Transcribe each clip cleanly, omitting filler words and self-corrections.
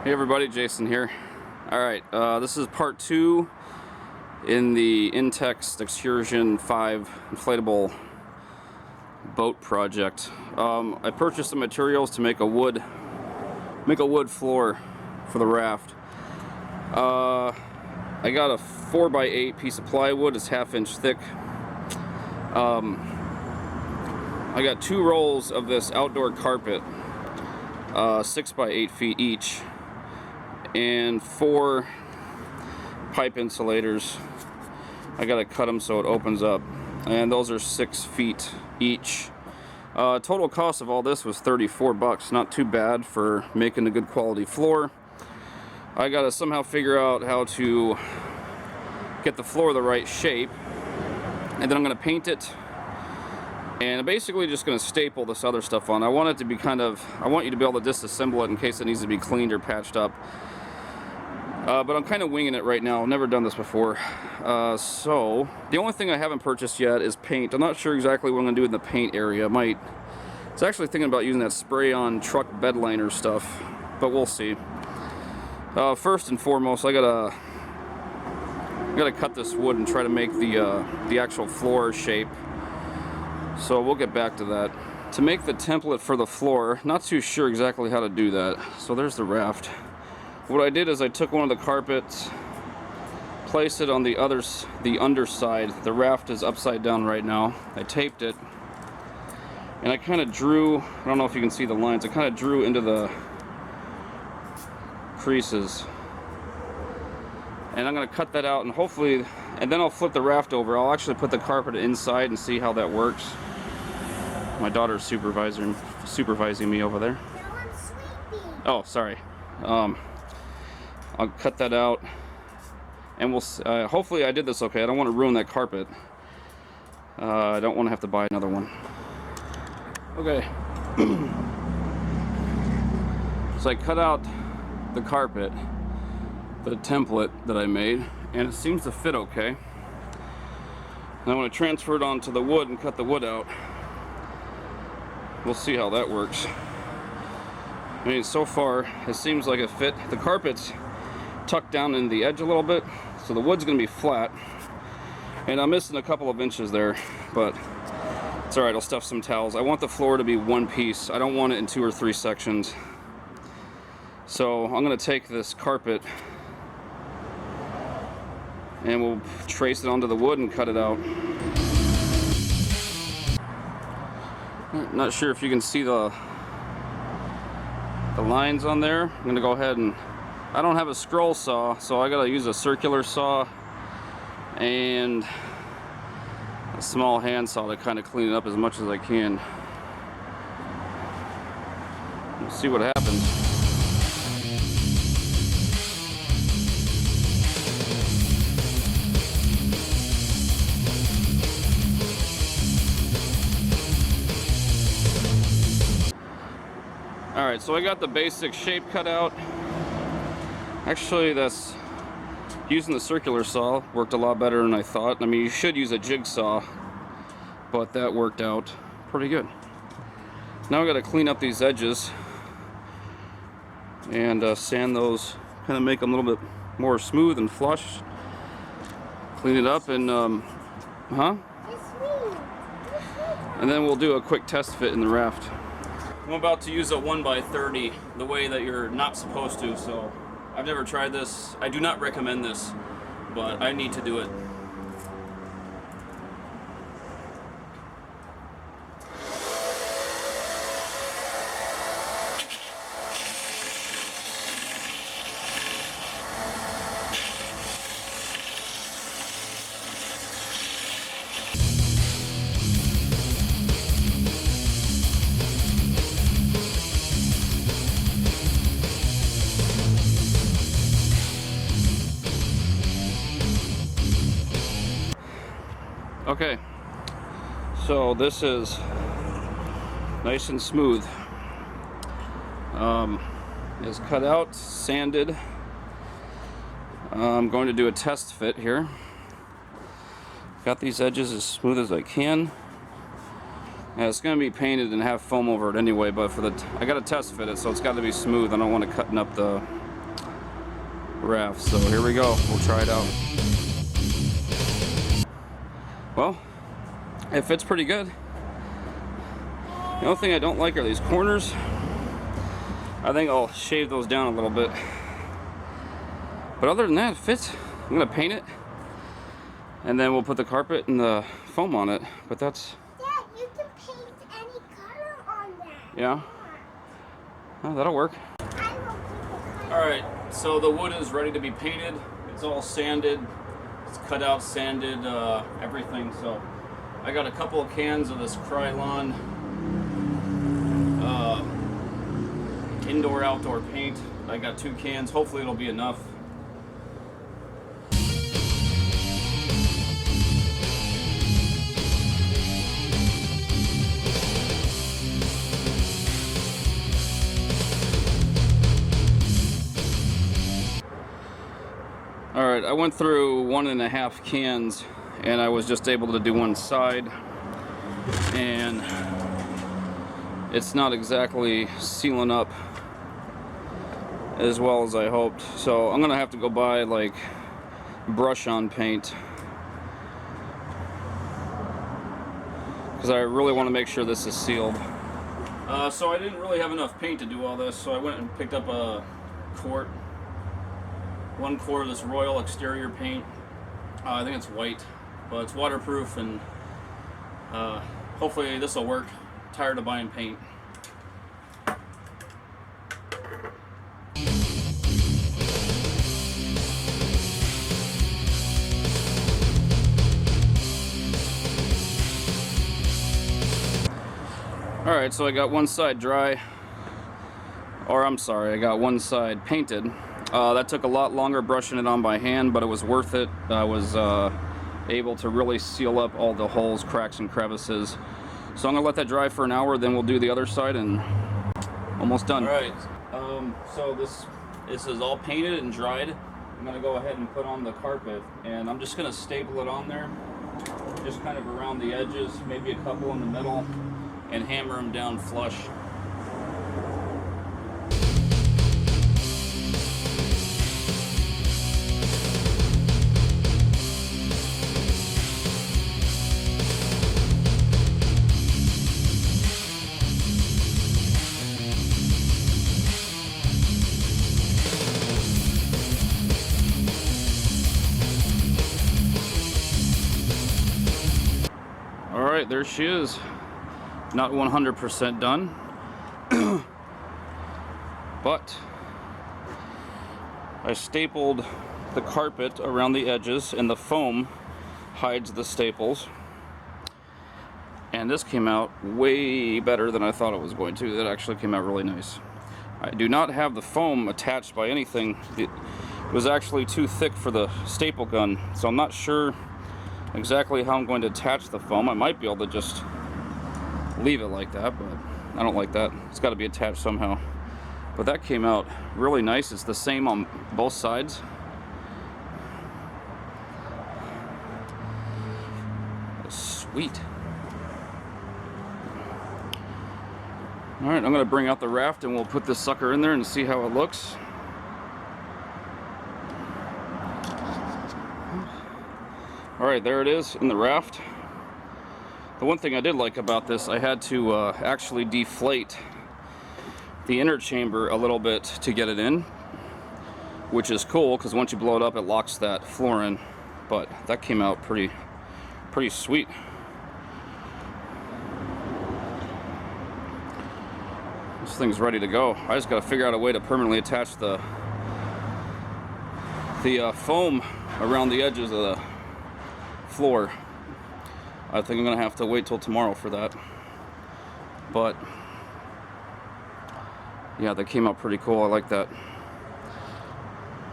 Hey everybody, Jason here. Alright, this is part 2 in the Intex Excursion 5 inflatable boat project. I purchased some materials to make a wood floor for the raft. I got a 4x8 piece of plywood. It's 1/2 inch thick. I got 2 rolls of this outdoor carpet, 6 by 8 feet each, and 4 pipe insulators. I gotta cut them so it opens up, and those are 6 feet each. Total cost of all this was $34. Not too bad for making a good quality floor. I gotta somehow figure out how to get the floor the right shape, and then I'm gonna paint it, and I'm basically just gonna staple this other stuff on. I want it to be I want you to be able to disassemble it in case it needs to be cleaned or patched up. But I'm kind of winging it right now. I've never done this before. So the only thing I haven't purchased yet is paint. I'm not sure exactly what I'm gonna do in the paint area. I was actually thinking about using that spray-on truck bed liner stuff, but we'll see. First and foremost, I gotta cut this wood and try to make the actual floor shape. So we'll get back to that. To make the template for the floor, not too sure exactly how to do that. So there's the raft. What I did is I took one of the carpets, placed it on the underside. The raft is upside down right now. I taped it, and I kind of drew, I don't know if you can see the lines, I kind of drew into the creases. And I'm going to cut that out, and hopefully, and then I'll flip the raft over. I'll actually put the carpet inside and see how that works. My daughter's supervising me over there. No, I'm sleeping. Oh, sorry. I'll cut that out, and we'll hopefully I did this okay. I don't want to ruin that carpet. I don't want to have to buy another one. Okay. So I cut out the carpet, the template that I made, and it seems to fit okay. And I want to transfer it onto the wood and cut the wood out. We'll see how that works. I mean, so far it seems like it fit. The carpet's tucked down in the edge a little bit, so the wood's gonna be flat, and I'm missing a couple of inches there, but it's alright. I'll stuff some towels. I want the floor to be one piece. I don't want it in 2 or 3 sections. So I'm gonna take this carpet and we'll trace it onto the wood and cut it out. Not sure if you can see the lines on there. I'm gonna go ahead and, I don't have a scroll saw, so I gotta use a circular saw and a small hand saw to kind of clean it up as much as I can. We'll see what happens. Alright, so I got the basic shape cut out. Actually, that's using the circular saw worked a lot better than I thought. I mean, you should use a jigsaw, but that worked out pretty good. Now I got to clean up these edges and sand those, kind of make them a little bit more smooth and flush. Clean it up and and then we'll do a quick test fit in the raft. I'm about to use a 1x30 the way that you're not supposed to, so I've never tried this. I do not recommend this, but I need to do it. Okay, so this is nice and smooth. It's cut out, sanded. I'm going to do a test fit here. Got these edges as smooth as I can. Yeah, it's going to be painted and have foam over it anyway, but I got to test fit it, so it's got to be smooth. I don't want to cutting up the raft. So here we go, we'll try it out. Well, it fits pretty good. The only thing I don't like are these corners. I think I'll shave those down a little bit. But other than that, it fits. I'm gonna paint it, and then we'll put the carpet and the foam on it. But that's... Dad, you can paint any color on that. Yeah? Oh, that'll work. Alright, so the wood is ready to be painted. It's all sanded. It's cut out, sanded, everything. So I got a couple of cans of this Krylon indoor-outdoor paint. I got 2 cans. Hopefully it'll be enough. Alright, I went through 1.5 cans and I was just able to do one side, and it's not exactly sealing up as well as I hoped. So I'm gonna have to go buy like brush on paint, because I really want to make sure this is sealed. So I didn't really have enough paint to do all this, so I went and picked up a quart. 1 quart of this Royal exterior paint. I think it's white, but it's waterproof, and hopefully this will work. I'm tired of buying paint. Alright, so I got one side dry, or I'm sorry, I got one side painted. That took a lot longer brushing it on by hand, but it was worth it. I was able to really seal up all the holes, cracks, and crevices. So I'm gonna let that dry for an hour, then we'll do the other side, and almost done. Alright, so this is all painted and dried. I'm gonna go ahead and put on the carpet, and I'm just gonna staple it on there, just kind of around the edges, maybe a couple in the middle, and hammer them down flush. Alright, there she is. Not 100% done, but I stapled the carpet around the edges, and the foam hides the staples. And this came out way better than I thought it was going to. That actually came out really nice. I do not have the foam attached by anything. It was actually too thick for the staple gun, so I'm not sure exactly how I'm going to attach the foam. I might be able to just leave it like that, but I don't like that. It's got to be attached somehow. But that came out really nice. It's the same on both sides. Sweet. Alright, I'm going to bring out the raft and we'll put this sucker in there and see how it looks. Alright, there it is in the raft. The one thing I did like about this, I had to actually deflate the inner chamber a little bit to get it in, which is cool because once you blow it up, it locks that floor in. But that came out pretty sweet. This thing's ready to go. I just got to figure out a way to permanently attach the foam around the edges of the floor. I think I'm gonna have to wait till tomorrow for that. But yeah, that came out pretty cool. I like that.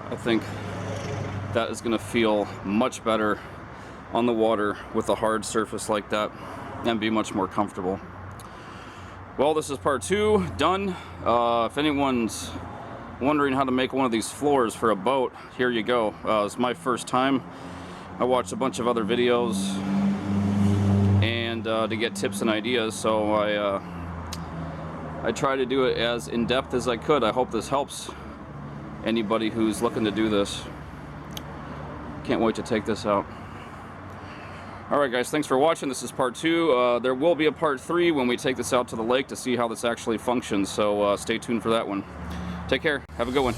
I think that is gonna feel much better on the water with a hard surface like that and be much more comfortable. Well, this is part 2 done. If anyone's wondering how to make one of these floors for a boat, here you go. It's my first time. I watched a bunch of other videos and to get tips and ideas, so I try to do it as in-depth as I could. I hope this helps. anybody who's looking to do this. Can't wait to take this out. Alright guys, thanks for watching. This is part 2. There will be a part 3 when we take this out to the lake to see how this actually functions, so stay tuned for that one. Take care. Have a good one.